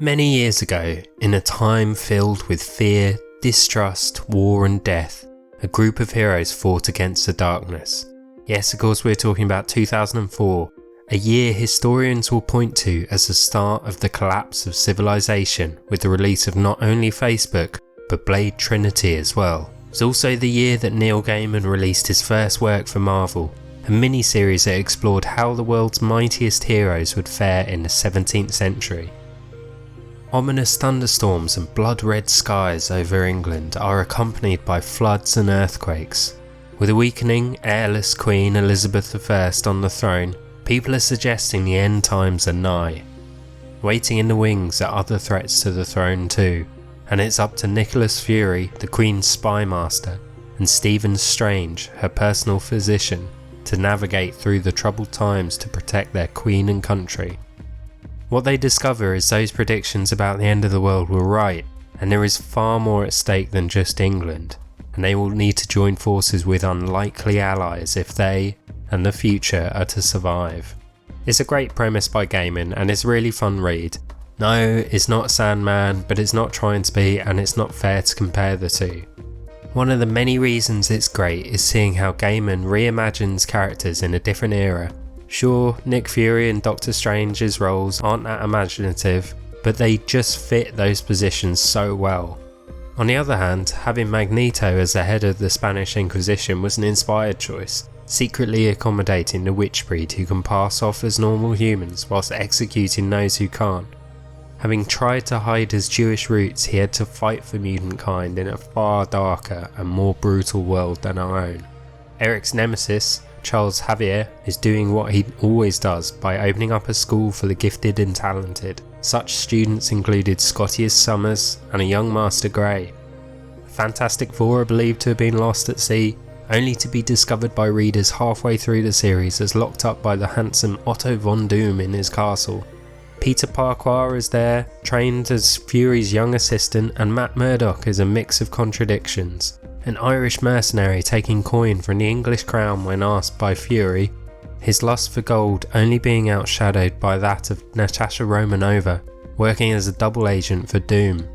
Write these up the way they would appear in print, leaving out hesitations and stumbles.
Many years ago, in a time filled with fear, distrust, war and death, a group of heroes fought against the darkness. Yes, of course we're talking about 2004, a year historians will point to as the start of the collapse of civilization with the release of not only Facebook, but Blade Trinity as well. It's also the year that Neil Gaiman released his first work for Marvel, a mini-series that explored how the world's mightiest heroes would fare in the 17th century. Ominous thunderstorms and blood-red skies over England are accompanied by floods and earthquakes. With a weakening, airless Queen Elizabeth I on the throne, people are suggesting the end times are nigh. Waiting in the wings are other threats to the throne too, and it's up to Nicholas Fury, the Queen's spy master, and Stephen Strange, her personal physician, to navigate through the troubled times to protect their Queen and country. What they discover is those predictions about the end of the world were right, and there is far more at stake than just England, and they will need to join forces with unlikely allies if they, and the future, are to survive. It's a great premise by Gaiman, and it's a really fun read. No, it's not Sandman, but it's not trying to be, and it's not fair to compare the two. One of the many reasons it's great is seeing how Gaiman reimagines characters in a different era. Sure, Nick Fury and Doctor Strange's roles aren't that imaginative, but they just fit those positions so well. On the other hand, having Magneto as the head of the Spanish Inquisition was an inspired choice, secretly accommodating the witch breed who can pass off as normal humans whilst executing those who can't. Having tried to hide his Jewish roots, he had to fight for mutant kind in a far darker and more brutal world than our own. Eric's nemesis, Charles Xavier, is doing what he always does by opening up a school for the gifted and talented. Such students included Scotius Summers and a young Master Grey. Fantastic Four are believed to have been lost at sea, only to be discovered by readers halfway through the series as locked up by the handsome Otto von Doom in his castle. Peter Parquois is there, trained as Fury's young assistant, and Matt Murdock is a mix of contradictions. An Irish mercenary taking coin from the English crown when asked by Fury, his lust for gold only being outshadowed by that of Natasha Romanova, working as a double agent for Doom.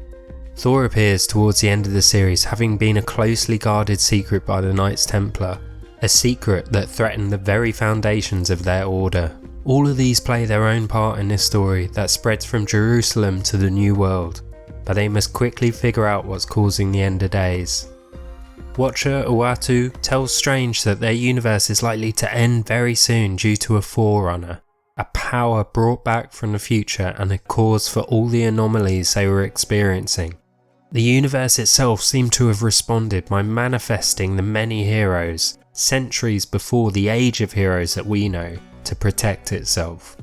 Thor appears towards the end of the series, having been a closely guarded secret by the Knights Templar, a secret that threatened the very foundations of their order. All of these play their own part in this story that spreads from Jerusalem to the New World, but they must quickly figure out what's causing the end of days. Watcher Uatu tells Strange that their universe is likely to end very soon due to a Forerunner, a power brought back from the future and a cause for all the anomalies they were experiencing. The universe itself seemed to have responded by manifesting the many heroes, centuries before the age of heroes that we know, to protect itself.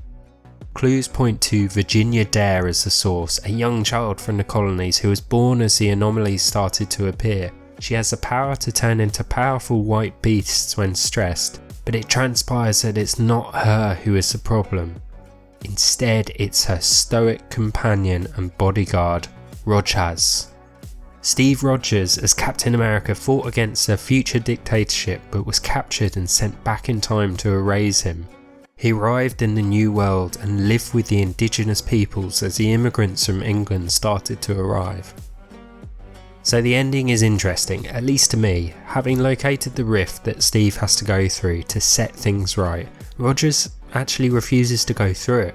Clues point to Virginia Dare as the source, a young child from the colonies who was born as the anomalies started to appear. She has the power to turn into powerful white beasts when stressed, but it transpires that it's not her who is the problem. Instead, it's her stoic companion and bodyguard, Rojas. Steve Rogers as Captain America fought against a future dictatorship but was captured and sent back in time to erase him. He arrived in the New World and lived with the indigenous peoples as the immigrants from England started to arrive. So the ending is interesting, at least to me, having located the rift that Steve has to go through to set things right. Rogers actually refuses to go through it.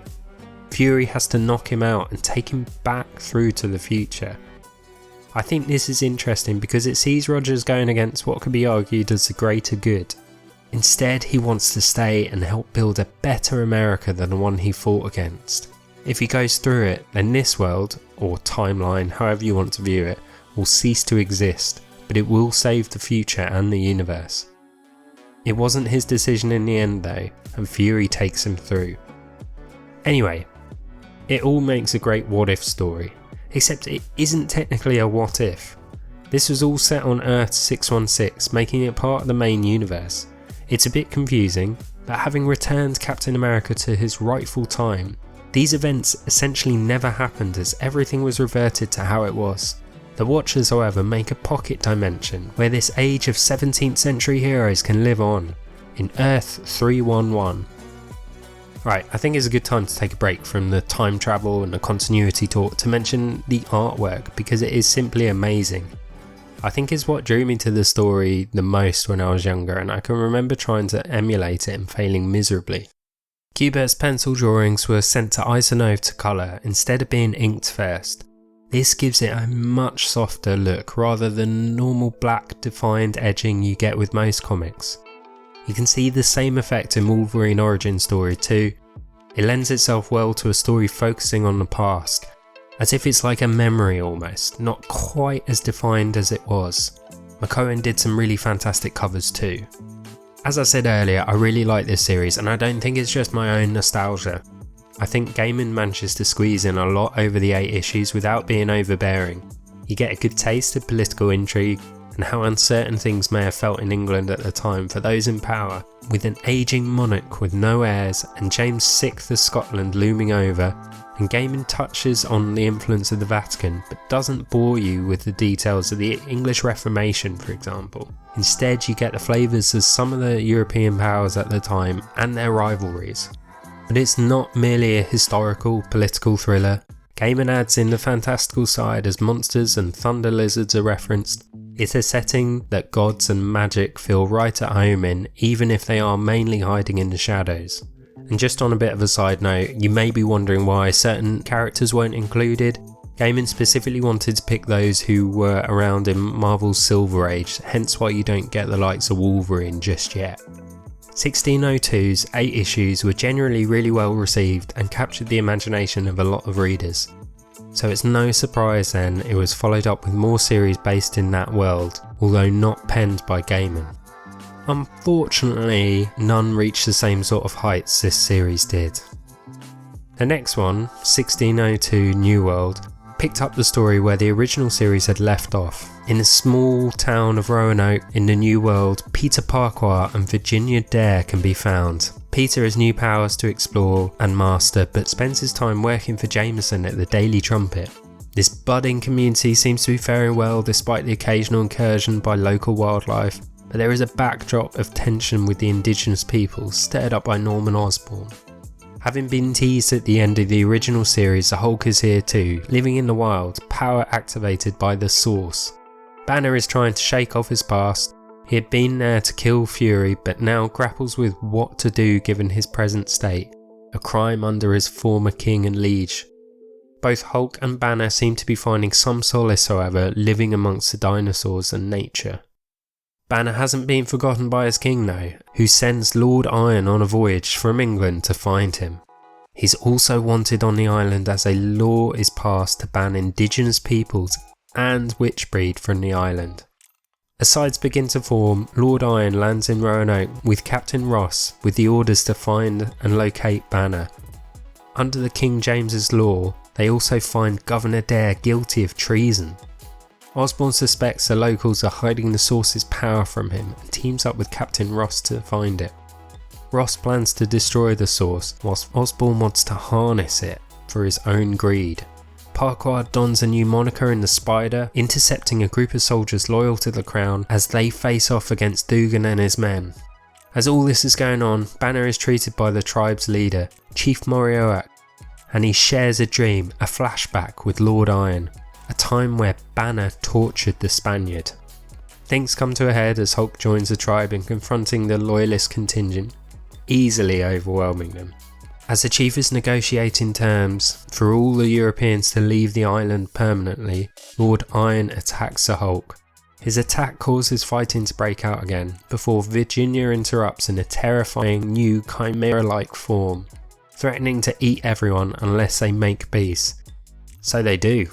Fury has to knock him out and take him back through to the future. I think this is interesting because it sees Rogers going against what could be argued as the greater good. Instead, he wants to stay and help build a better America than the one he fought against. If he goes through it, then this world, or timeline, however you want to view it, will cease to exist, but it will save the future and the universe. It wasn't his decision in the end though, and Fury takes him through. Anyway, it all makes a great what if story, except it isn't technically a what if. This was all set on Earth 616, making it part of the main universe. It's a bit confusing, but having returned Captain America to his rightful time, these events essentially never happened as everything was reverted to how it was. The Watchers, however, make a pocket dimension where this age of 17th century heroes can live on, in Earth 311. Right, I think it's a good time to take a break from the time travel and the continuity talk to mention the artwork, because it is simply amazing. I think it's what drew me to the story the most when I was younger, and I can remember trying to emulate it and failing miserably. Kubert's pencil drawings were sent to Isanove to colour instead of being inked first. This gives it a much softer look rather than normal black defined edging you get with most comics. You can see the same effect in Wolverine origin story too. It lends itself well to a story focusing on the past, as if it's like a memory almost, not quite as defined as it was. McCohen did some really fantastic covers too. As I said earlier, I really like this series, and I don't think it's just my own nostalgia. I think Gaiman manages to squeeze in a lot over the 8 issues without being overbearing. You get a good taste of political intrigue and how uncertain things may have felt in England at the time for those in power, with an ageing monarch with no heirs and James VI of Scotland looming over, and Gaiman touches on the influence of the Vatican but doesn't bore you with the details of the English Reformation, for example. Instead, you get the flavours of some of the European powers at the time and their rivalries. But it's not merely a historical, political thriller. Gaiman adds in the fantastical side as monsters and thunder lizards are referenced. It's a setting that gods and magic feel right at home in, even if they are mainly hiding in the shadows. And just on a bit of a side note, you may be wondering why certain characters weren't included. Gaiman specifically wanted to pick those who were around in Marvel's Silver Age, hence why you don't get the likes of Wolverine just yet. 1602's 8 issues were generally really well received and captured the imagination of a lot of readers. So it's no surprise then it was followed up with more series based in that world, although not penned by Gaiman. Unfortunately, none reached the same sort of heights this series did. The next one, 1602 New World, picked up the story where the original series had left off. In the small town of Roanoke in the New World, Peter Farquhar and Virginia Dare can be found. Peter has new powers to explore and master, but spends his time working for Jameson at the Daily Trumpet. This budding community seems to be faring well despite the occasional incursion by local wildlife, but there is a backdrop of tension with the indigenous peoples stirred up by Norman Osborn. Having been teased at the end of the original series, the Hulk is here too, living in the wild, power activated by the Source. Banner is trying to shake off his past. He had been there to kill Fury, but now grapples with what to do given his present state, a crime under his former king and liege. Both Hulk and Banner seem to be finding some solace, however, living amongst the dinosaurs and nature. Banner hasn't been forgotten by his king though, who sends Lord Iron on a voyage from England to find him. He's also wanted on the island as a law is passed to ban indigenous peoples and witchbreed from the island. As sides begin to form, Lord Iron lands in Roanoke with Captain Ross with the orders to find and locate Banner. Under the King James's law, they also find Governor Dare guilty of treason. Osborn suspects the locals are hiding the Source's power from him and teams up with Captain Ross to find it. Ross plans to destroy the Source, whilst Osborn wants to harness it for his own greed. Farquhar dons a new moniker in the Spider, intercepting a group of soldiers loyal to the crown as they face off against Dugan and his men. As all this is going on, Banner is treated by the tribe's leader, Chief Morioak, and he shares a dream, a flashback with Lord Iron, a time where Banner tortured the Spaniard. Things come to a head as Hulk joins the tribe in confronting the loyalist contingent, easily overwhelming them. As the chief is negotiating terms for all the Europeans to leave the island permanently, Lord Iron attacks the Hulk. His attack causes fighting to break out again, before Virginia interrupts in a terrifying new chimera-like form, threatening to eat everyone unless they make peace. So they do.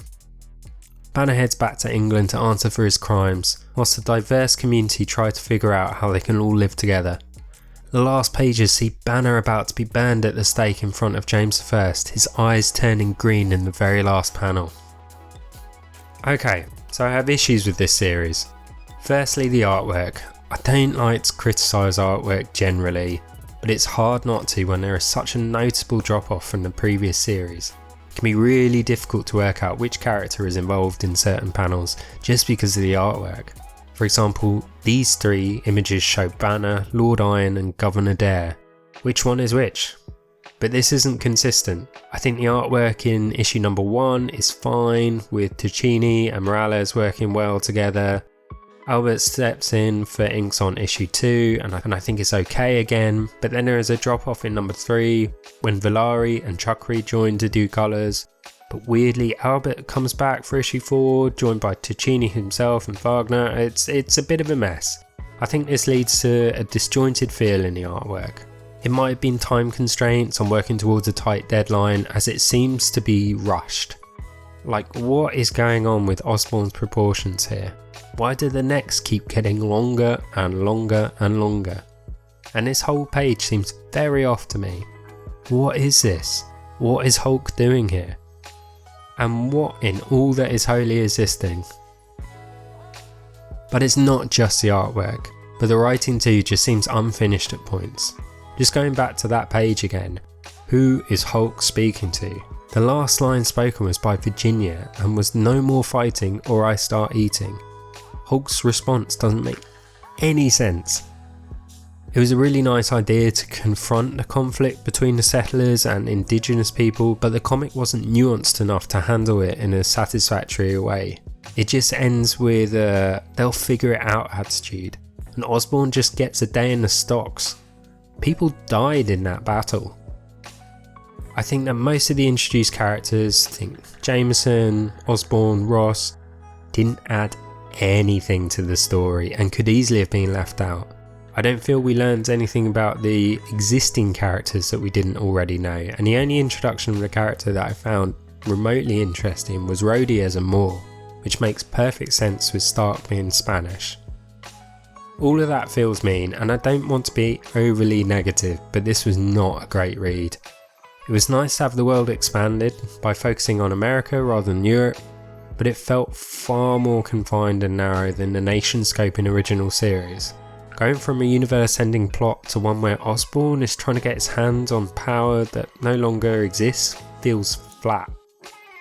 Banner heads back to England to answer for his crimes, whilst the diverse community try to figure out how they can all live together. The last pages see Banner about to be burned at the stake in front of James I, his eyes turning green in the very last panel. Okay, so I have issues with this series. Firstly, the artwork. I don't like to criticise artwork generally, but it's hard not to when there is such a noticeable drop off from the previous series. It can be really difficult to work out which character is involved in certain panels just because of the artwork. For example, these three images show Banner, Lord Iron and Governor Dare. Which one is which? but this isn't consistent. I think the artwork in issue number 1 is fine, with Tocchini and Morales working well together. Albert steps in for inks on issue 2, and I think it's okay again, but then there is a drop off in number 3 when Villari and Chukri join to do colours. But weirdly, Albert comes back for issue 4, joined by Tocchini himself and Wagner. It's a bit of a mess. I think this leads to a disjointed feel in the artwork. It might have been time constraints on working towards a tight deadline, as it seems to be rushed. Like, what is going on with Osborn's proportions here? Why do the necks keep getting longer and longer and longer? And this whole page seems very off to me. What is this? What is Hulk doing here? And what in all that is holy is this thing? But it's not just the artwork, but the writing too just seems unfinished at points. Just going back to that page again, who is Hulk speaking to? The last line spoken was by Virginia and was "no more fighting or I start eating." Hulk's response doesn't make any sense. It was a really nice idea to confront the conflict between the settlers and indigenous people, but the comic wasn't nuanced enough to handle it in a satisfactory way. It just ends with a "they'll figure it out" attitude, and Osborn just gets a day in the stocks. People died in that battle. I think that most of the introduced characters, think Jameson, Osborn, Ross, didn't add anything to the story and could easily have been left out. I don't feel we learned anything about the existing characters that we didn't already know, and the only introduction of the character that I found remotely interesting was Rhodey as a Moor, which makes perfect sense with Stark being Spanish. All of that feels mean, and I don't want to be overly negative, but this was not a great read. It was nice to have the world expanded by focusing on America rather than Europe, but it felt far more confined and narrow than the nation scope in original series. Going from a universe-ending plot to one where Osborn is trying to get his hands on power that no longer exists feels flat.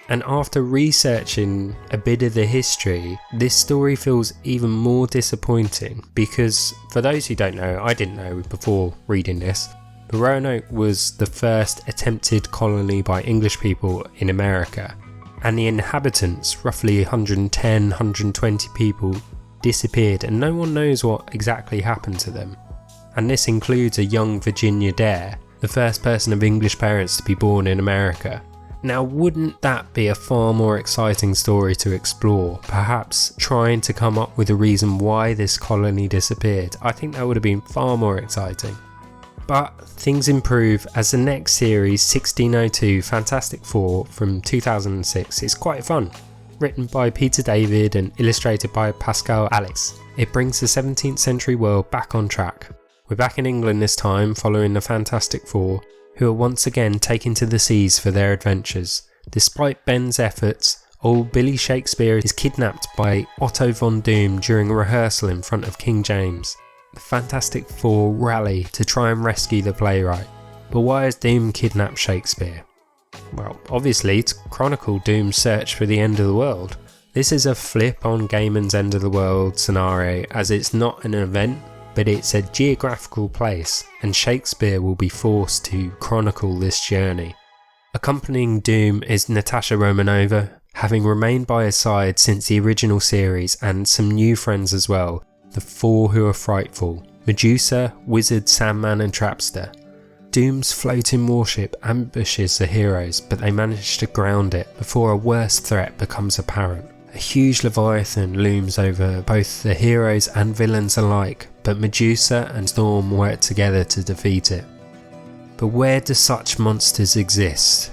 And after researching a bit of the history, this story feels even more disappointing because, for those who don't know, I didn't know before reading this, but Roanoke was the first attempted colony by English people in America, and the inhabitants, roughly 110-120 people, disappeared and no one knows what exactly happened to them. And this includes a young Virginia Dare, the first person of English parents to be born in America. Now, wouldn't that be a far more exciting story to explore, perhaps trying to come up with a reason why this colony disappeared? I think that would have been far more exciting. But things improve as the next series, 1602 Fantastic Four from 2006, is quite fun. Written by Peter David and illustrated by Pascal Alixe. It brings the 17th century world back on track. We're back in England this time following the Fantastic Four, who are once again taken to the seas for their adventures. Despite Ben's efforts, old Billy Shakespeare is kidnapped by Otto von Doom during a rehearsal in front of King James. The Fantastic Four rally to try and rescue the playwright. But why has Doom kidnapped Shakespeare? Well, obviously to chronicle Doom's search for the end of the world. This is a flip on Gaiman's end of the world scenario, as it's not an event, but it's a geographical place, and Shakespeare will be forced to chronicle this journey. Accompanying Doom is Natasha Romanova, having remained by his side since the original series, and some new friends as well, the four who are frightful: Medusa, Wizard, Sandman and Trapster. Doom's floating warship ambushes the heroes, but they manage to ground it before a worse threat becomes apparent. A huge leviathan looms over both the heroes and villains alike, but Medusa and Storm work together to defeat it. But where do such monsters exist?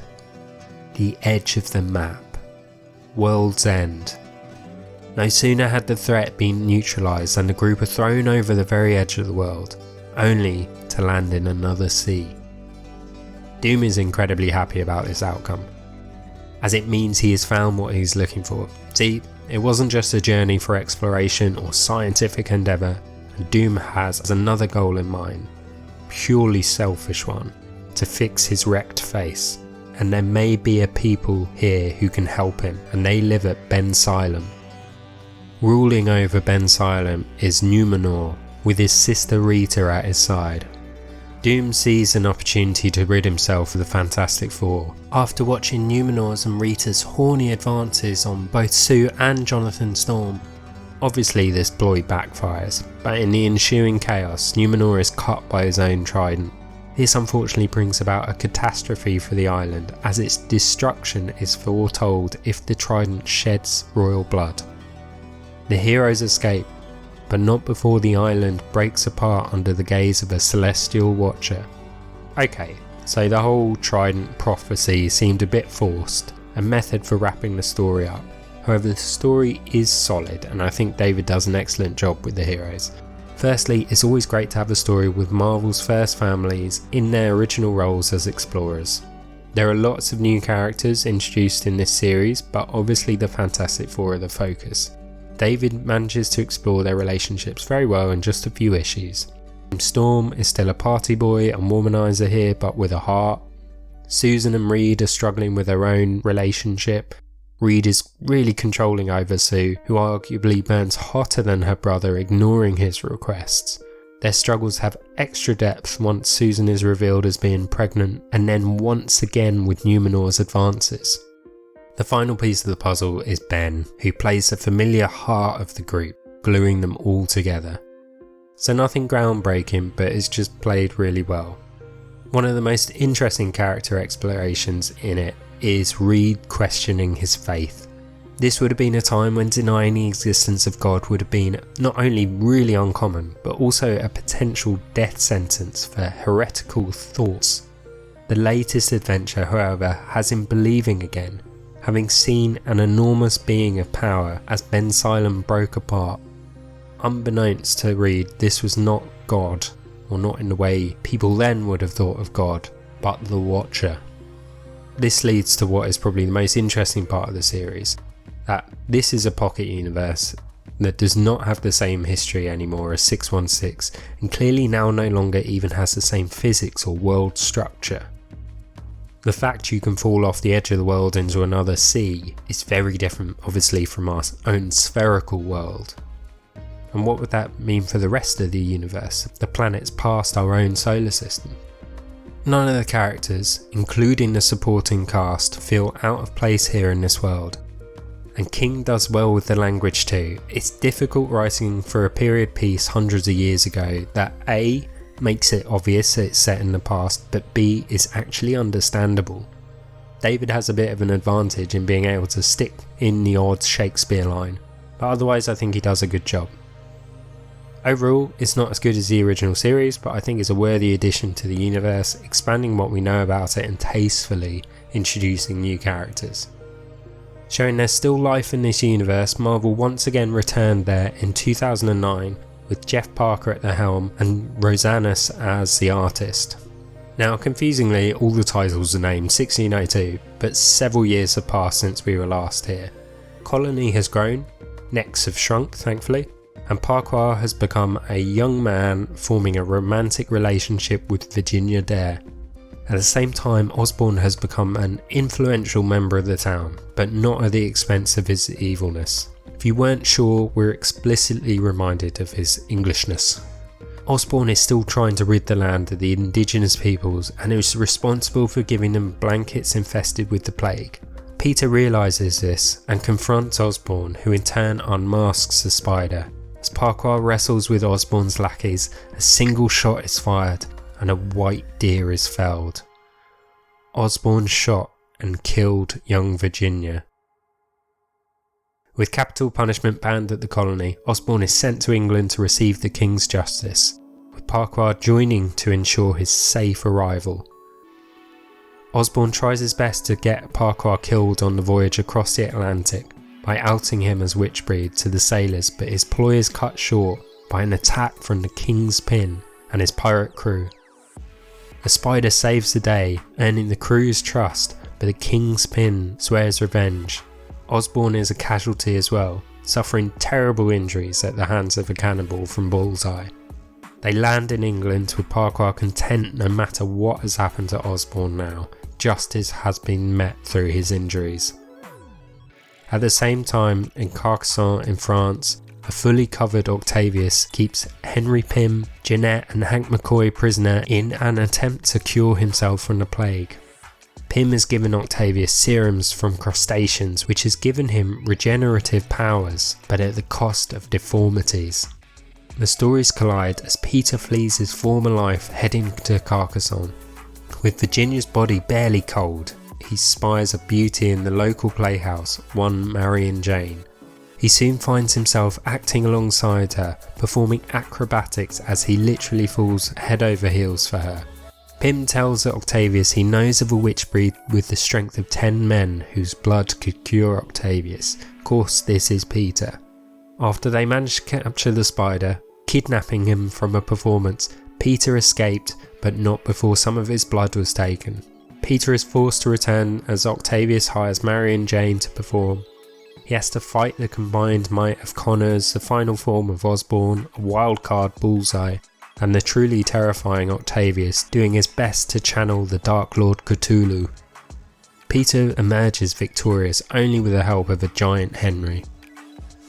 The edge of the map. World's End. No sooner had the threat been neutralised than the group are thrown over the very edge of the world, only to land in another sea. Doom is incredibly happy about this outcome, as it means he has found what he's looking for. See, it wasn't just a journey for exploration or scientific endeavour, and Doom has another goal in mind, purely selfish one, to fix his wrecked face. And there may be a people here who can help him, and they live at Bensylem. Ruling over Bensylem is Numenor, with his sister Rita at his side. Doom sees an opportunity to rid himself of the Fantastic Four after watching Numenor's and Rita's horny advances on both Sue and Jonathan Storm. Obviously this ploy backfires, but in the ensuing chaos, Numenor is cut by his own trident. This unfortunately brings about a catastrophe for the island, as its destruction is foretold if the trident sheds royal blood. The heroes escape, but not before the island breaks apart under the gaze of a celestial watcher. Okay, so the whole trident prophecy seemed a bit forced, a method for wrapping the story up. However, the story is solid, and I think David does an excellent job with the heroes. Firstly, it's always great to have a story with Marvel's first families in their original roles as explorers. There are lots of new characters introduced in this series, but obviously the Fantastic Four are the focus. David manages to explore their relationships very well in just a few issues. Storm is still a party boy and womanizer here, but with a heart. Susan and Reed are struggling with their own relationship. Reed is really controlling over Sue, who arguably burns hotter than her brother, ignoring his requests. Their struggles have extra depth once Susan is revealed as being pregnant, and then once again with Numenor's advances. The final piece of the puzzle is Ben, who plays the familiar heart of the group, gluing them all together. So nothing groundbreaking, but it's just played really well. One of the most interesting character explorations in it is Reed questioning his faith. This would have been a time when denying the existence of God would have been not only really uncommon, but also a potential death sentence for heretical thoughts. The latest adventure, however, has him believing again, having seen an enormous being of power as Ben Silem broke apart. Unbeknownst to Reed, this was not God, or not in the way people then would have thought of God, but the Watcher. This leads to what is probably the most interesting part of the series, that this is a pocket universe that does not have the same history anymore as 616, and clearly now no longer even has the same physics or world structure. The fact you can fall off the edge of the world into another sea is very different obviously from our own spherical world. And what would that mean for the rest of the universe, the planets past our own solar system? None of the characters, including the supporting cast, feel out of place here in this world. And King does well with the language too. It's difficult writing for a period piece hundreds of years ago that A, makes it obvious it's set in the past, but B, is actually understandable. David has a bit of an advantage in being able to stick in the odd Shakespeare line, but otherwise I think he does a good job. Overall, it's not as good as the original series, but I think it's a worthy addition to the universe, expanding what we know about it and tastefully introducing new characters. Showing there's still life in this universe, Marvel once again returned there in 2009 with Jeff Parker at the helm and Rosanas as the artist. Now confusingly, all the titles are named 1602, but several years have passed since we were last here. Colony has grown, necks have shrunk thankfully, and Parker has become a young man forming a romantic relationship with Virginia Dare. At the same time, Osborn has become an influential member of the town, but not at the expense of his evilness. If you weren't sure, we're explicitly reminded of his Englishness. Osborn is still trying to rid the land of the indigenous peoples and is responsible for giving them blankets infested with the plague. Peter realises this and confronts Osborn, who in turn unmasks the spider. As Parker wrestles with Osborn's lackeys, a single shot is fired and a white deer is felled. Osborn shot and killed young Virginia. With capital punishment banned at the colony, Osborn is sent to England to receive the King's justice, with Parker joining to ensure his safe arrival. Osborn tries his best to get Parker killed on the voyage across the Atlantic by outing him as Witchbreed to the sailors, but his ploy is cut short by an attack from the King's Pin and his pirate crew. The spider saves the day, earning the crew's trust, but the King's Pin swears revenge. Osborn is a casualty as well, suffering terrible injuries at the hands of a cannibal from Bullseye. They land in England with Parker content no matter what has happened to Osborn now, justice has been met through his injuries. At the same time, in Carcassonne in France, A fully covered Octavius keeps Henry Pym, Jeanette and Hank McCoy prisoner in an attempt to cure himself from the plague. Pym has given Octavius serums from crustaceans which has given him regenerative powers, but at the cost of deformities. The stories collide as Peter flees his former life heading to Carcassonne. With Virginia's body barely cold, he spies a beauty in the local playhouse, one Marion Jane. He soon finds himself acting alongside her, performing acrobatics as he literally falls head over heels for her. Pym tells Octavius he knows of a witch breed with the strength of 10 men whose blood could cure Octavius. Of course, this is Peter. After they manage to capture the spider, kidnapping him from a performance, Peter escaped, but not before some of his blood was taken. Peter is forced to return as Octavius hires Marion Jane to perform. He has to fight the combined might of Connors, the final form of Osborn, a wildcard Bullseye, and the truly terrifying Octavius, doing his best to channel the Dark Lord Cthulhu. Peter emerges victorious only with the help of a giant Henry.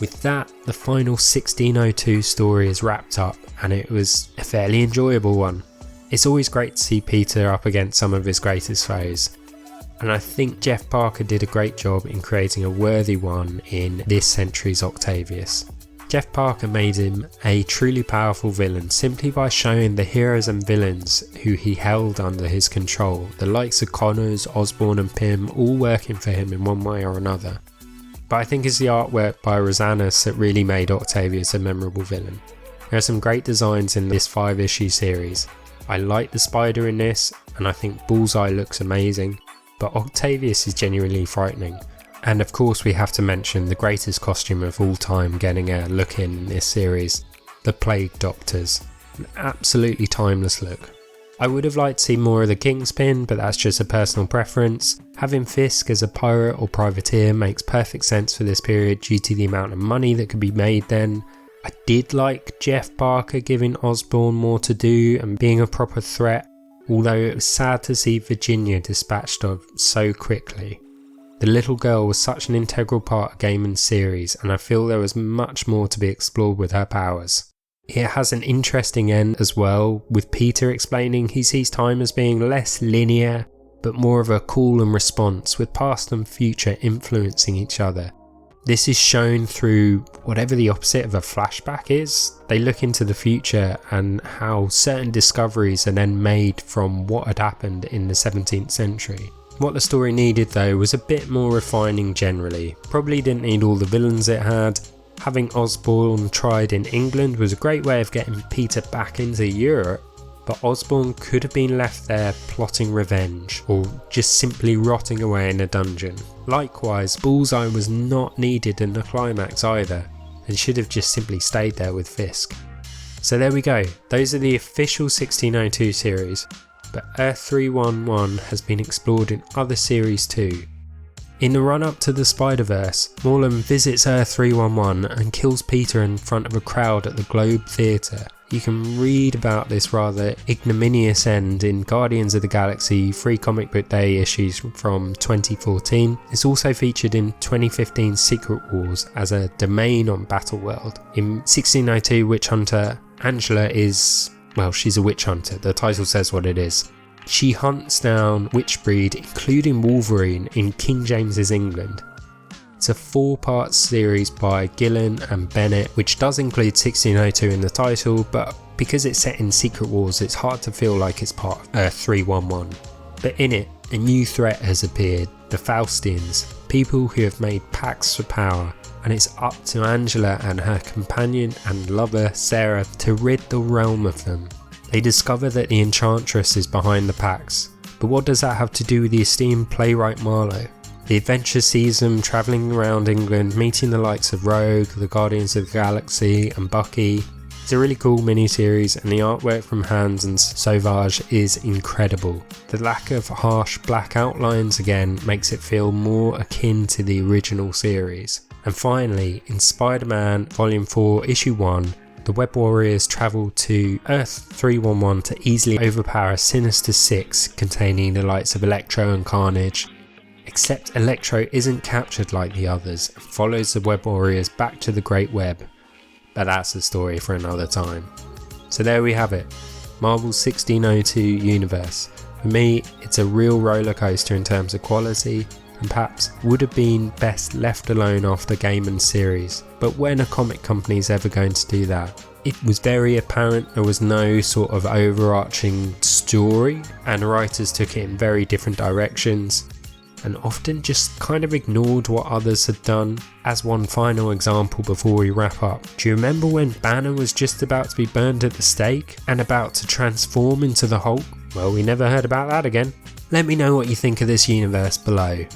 With that, the final 1602 story is wrapped up, and it was a fairly enjoyable one. It's always great to see Peter up against some of his greatest foes, and I think Jeff Parker did a great job in creating a worthy one in this century's Octavius. Jeff Parker made him a truly powerful villain simply by showing the heroes and villains who he held under his control, the likes of Connors, Osborn and Pym all working for him in one way or another. But I think it's the artwork by Rosanas that really made Octavius a memorable villain. There are some great designs in this 5-issue series. I like the spider in this, and I think Bullseye looks amazing, but Octavius is genuinely frightening. And of course we have to mention the greatest costume of all time getting a look in this series, the Plague Doctors. An absolutely timeless look. I would have liked to see more of the Kingpin, but that's just a personal preference. Having Fisk as a pirate or privateer makes perfect sense for this period due to the amount of money that could be made then. I did like Jeff Parker giving Osborn more to do and being a proper threat, although it was sad to see Virginia dispatched of so quickly. The little girl was such an integral part of Gaiman's series, and I feel there was much more to be explored with her powers. It has an interesting end as well, with Peter explaining he sees time as being less linear, but more of a call and response, with past and future influencing each other. This is shown through whatever the opposite of a flashback is. They look into the future and how certain discoveries are then made from what had happened in the 17th century. What the story needed though was a bit more refining generally. Probably didn't need all the villains it had. Having Osborn tried in England was a great way of getting Peter back into Europe, but Osborn could have been left there plotting revenge, or just simply rotting away in a dungeon. Likewise, Bullseye was not needed in the climax either, and should have just simply stayed there with Fisk. So there we go, those are the official 1602 series, but Earth 311 has been explored in other series too. In the run-up to the Spider-Verse, Morlun visits Earth 311 and kills Peter in front of a crowd at the Globe Theatre. You can read about this rather ignominious end in Guardians of the Galaxy Free Comic Book Day issues from 2014. It's also featured in 2015's Secret Wars as a domain on Battleworld. In 1602 Witch Hunter, Angela is, well, she's a witch hunter, the title says what it is. She hunts down witch breed, including Wolverine, in King James's England. It's a 4-part series by Gillen and Bennett, which does include 1602 in the title, but because it's set in Secret Wars, it's hard to feel like it's part of Earth 311. But in it, a new threat has appeared, the Faustians, people who have made pacts for power, and it's up to Angela and her companion and lover Sarah to rid the realm of them. They discover that the Enchantress is behind the pacts, but what does that have to do with the esteemed playwright Marlowe? The adventure sees them travelling around England, meeting the likes of Rogue, the Guardians of the Galaxy and Bucky. It's a really cool miniseries, and the artwork from Hans and Sauvage is incredible. The lack of harsh black outlines again makes it feel more akin to the original series. And finally, in Spider-Man Volume 4 Issue 1, the Web Warriors travel to Earth 311 to easily overpower Sinister Six, containing the likes of Electro and Carnage. Except Electro isn't captured like the others and follows the Web Warriors back to the Great Web. but that's a story for another time. So there we have it, Marvel's 1602 universe. For me, it's a real roller coaster in terms of quality, and perhaps would have been best left alone after Gaiman's series. But when a comic company is ever going to do that? It was very apparent there was no sort of overarching story, and writers took it in very different directions, and often just kind of ignored what others had done. As one final example before we wrap up, do you remember when Banner was just about to be burned at the stake and about to transform into the Hulk? Well, we never heard about that again. Let me know what you think of this universe below.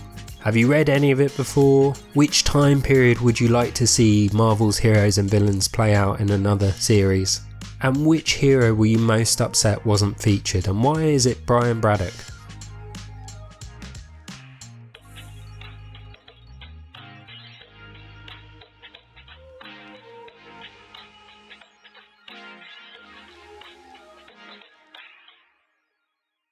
Have you read any of it before? Which time period would you like to see Marvel's heroes and villains play out in another series? And which hero were you most upset wasn't featured, and why is it Brian Braddock?